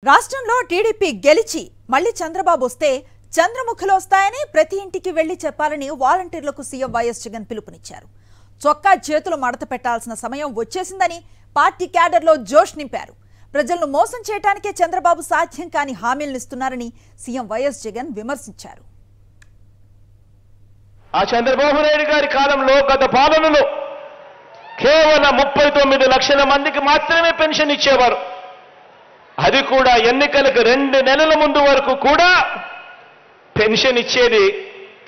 రాష్ట్రంలో టీడీపీ గెలిచి మళ్ళీ చంద్రబాబు వస్తే చంద్రముఖులు వస్తాయని ప్రతి ఇంటికి వెళ్లి చెప్పాలని వాలంటీర్లకు సీఎం వైఎస్ జగన్ పిలుపునిచ్చారు. చొక్కా చేతులు మడత పెట్టాల్సిన సమయం వచ్చేసిందని పార్టీ క్యాడర్లో జోష్ నింపారు. ప్రజలను మోసం చేయడానికే చంద్రబాబు సాధ్యం కాని హామీలను ఇస్తున్నారని సీఎం వైఎస్ జగన్ విమర్శించారు. ఆ చంద్రబాబు నాయుడు గారి కాలంలో గత పాలనలో కేవలం 39 లక్షల మందికి మాత్రమే పెన్షన్ ఇచ్చేవారు. అది కూడా ఎన్నికలకు 2 నెలల ముందు వరకు కూడా పెన్షన్ ఇచ్చేది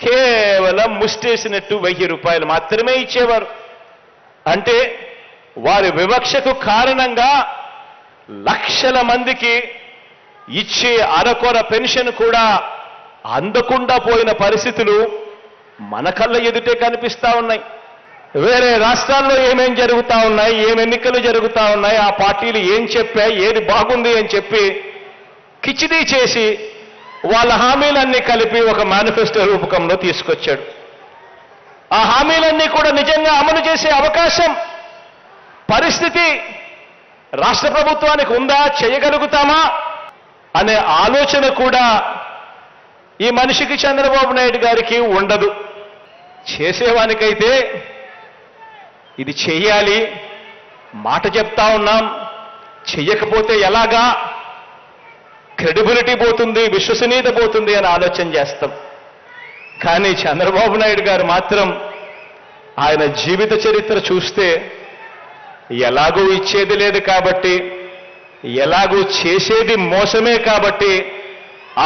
కేవలం ముష్టేసినట్టు 1000 రూపాయలు మాత్రమే ఇచ్చేవారు. అంటే వారి వివక్షకు కారణంగా లక్షల మందికి ఇచ్చే అరకొర పెన్షన్ కూడా అందకుండా పోయిన పరిస్థితులు మన కళ్ళ ఎదుటే కనిపిస్తా ఉన్నాయి. వేరే రాష్ట్రాల్లో ఏమేం జరుగుతా ఉన్నాయి, ఏం ఎన్నికలు జరుగుతా ఉన్నాయి, ఆ పార్టీలు ఏం చెప్పాయి, ఏది బాగుంది అని చెప్పి కిచిడీ చేసి వాళ్ళ హామీలన్నీ కలిపి ఒక మేనిఫెస్టో రూపకంలో తీసుకొచ్చాడు. ఆ హామీలన్నీ కూడా నిజంగా అమలు చేసే అవకాశం పరిస్థితి రాష్ట్ర ప్రభుత్వానికి ఉందా, చేయగలుగుతామా అనే ఆలోచన కూడా ఈ మనిషికి చంద్రబాబు నాయుడు గారికి ఉండదు. చేసేవానికైతే ఇది చెయ్యాలి, మాట చెప్తా ఉన్నాం, చెయ్యకపోతే ఎలాగా, క్రెడిబిలిటీ పోతుంది, విశ్వసనీయత పోతుంది అని ఆలోచన చేస్తాం. కానీ చంద్రబాబు నాయుడు గారు మాత్రం ఆయన జీవిత చరిత్ర చూస్తే ఎలాగూ ఇచ్చేది లేదు కాబట్టి, ఎలాగూ చేసేది మోసమే కాబట్టి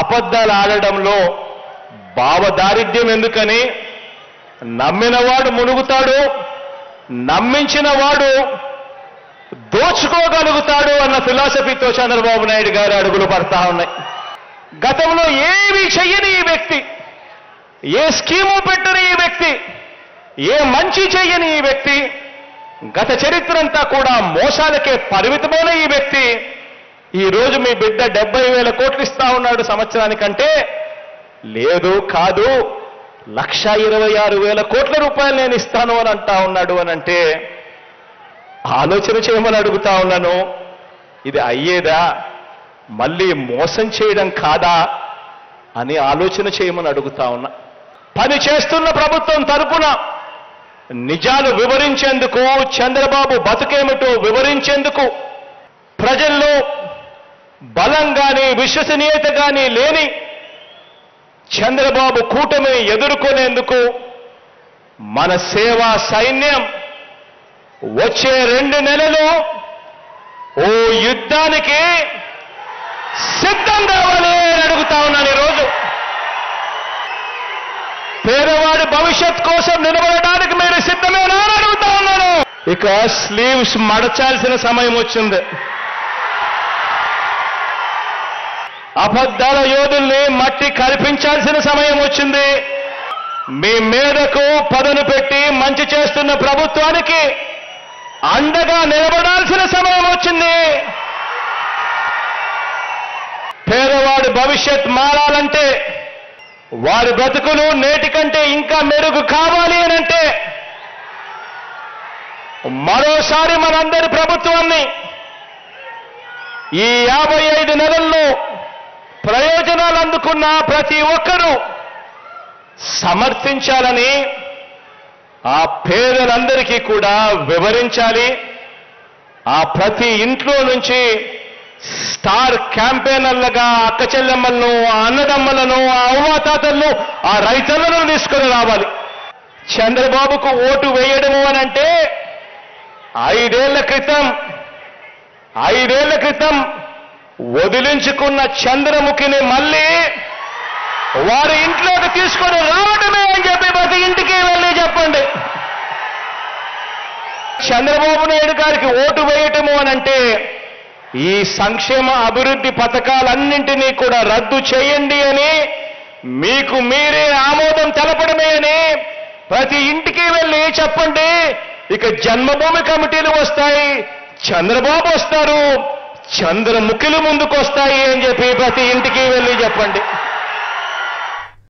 అబద్ధాలు ఆడడంలో భావదారిద్ర్యం ఎందుకని, నమ్మినవాడు మునుగుతాడు, నమ్మించిన వాడు దోచుకోగలుగుతాడు అన్న ఫిలాసఫీతో చంద్రబాబు నాయుడు గారు అడుగులు పడతా ఉన్నాయి. గతంలో ఏమీ చెయ్యని ఈ వ్యక్తి, ఏ స్కీము పెట్టని ఈ వ్యక్తి, ఏ మంచి చెయ్యని ఈ వ్యక్తి, గత చరిత్ర అంతా కూడా మోసాలకే పరిమితమైన ఈ వ్యక్తి ఈ రోజు మీ బిడ్డ 70,000 కోట్లు ఇస్తా ఉన్నాడు సంవత్సరానికంటే, లేదు కాదు 1,26,000 కోట్ల రూపాయలు నేను ఇస్తాను అని అంటా ఉన్నాడు అని అంటే ఆలోచన చేయమని అడుగుతా ఉన్నాను. ఇది అయ్యేదా, మళ్ళీ మోసం చేయడం కాదా అని ఆలోచన చేయమని అడుగుతా ఉన్నా. పని చేస్తున్న ప్రభుత్వం తరపున నిజాలు వివరించేందుకు, చంద్రబాబు బతుకేమిటో వివరించేందుకు, ప్రజల్లో బలం కానీ విశ్వసనీయత కానీ లేని చంద్రబాబు కూటమిని ఎదుర్కొనేందుకు మన సేవా సైన్యం వచ్చే 2 నెలలు ఓ యుద్ధానికి సిద్ధం కావాలి అని అడుగుతా ఉన్నాను. ఈరోజు పేదవాడి భవిష్యత్ కోసం నిలబడడానికి మీరు సిద్ధమేనా అని అడుగుతా ఉన్నాను. ఇక స్లీవ్స్ మడచాల్సిన సమయం వచ్చింది. అబద్ధాల యోధుల్ని మట్టి కల్పించాల్సిన సమయం వచ్చింది. మీ మీదకు పదను పెట్టి మంచి చేస్తున్న ప్రభుత్వానికి అండగా నిలబడాల్సిన సమయం వచ్చింది. పేదవాడి భవిష్యత్ మారాలంటే, వారి బ్రతుకులు నేటి కంటే ఇంకా మెరుగు కావాలి అనంటే మరోసారి మనందరి ప్రభుత్వాన్ని ఈ 55 నెలల్లో ప్రయోజనాలు అందుకున్న ప్రతి ఒక్కరూ సమర్థించాలని, ఆ పేదలందరికీ కూడా వివరించాలి. ఆ ప్రతి ఇంట్లో నుంచి స్టార్ క్యాంపెయినర్లుగా అక్క చెల్లెమ్మలను, ఆ అన్నదమ్మలను, ఆ అవ్వాతాతలను, ఆ రైతులను తీసుకొని రావాలి. చంద్రబాబుకు ఓటు వేయడము అనంటే 5 ఏళ్ల క్రితం వదిలించుకున్న చంద్రముఖిని మళ్ళీ వారి ఇంట్లోకి తీసుకొని రావడమే అని చెప్పి ప్రతి ఇంటికి వెళ్ళి చెప్పండి. చంద్రబాబు నాయుడు గారికి ఓటు వేయటము అనంటే ఈ సంక్షేమ అభివృద్ధి పథకాలన్నింటినీ కూడా రద్దు చేయండి అని, మీకు మీరే ఆమోదం తెలపడమే అని ప్రతి ఇంటికి వెళ్ళి చెప్పండి. ఇక జన్మభూమి కమిటీలు వస్తాయి, చంద్రబాబు వస్తారు, చంద్రముఖులు ముందుకు వస్తాయి అని చెప్పి ప్రతి ఇంటికి వెళ్ళి చెప్పండి.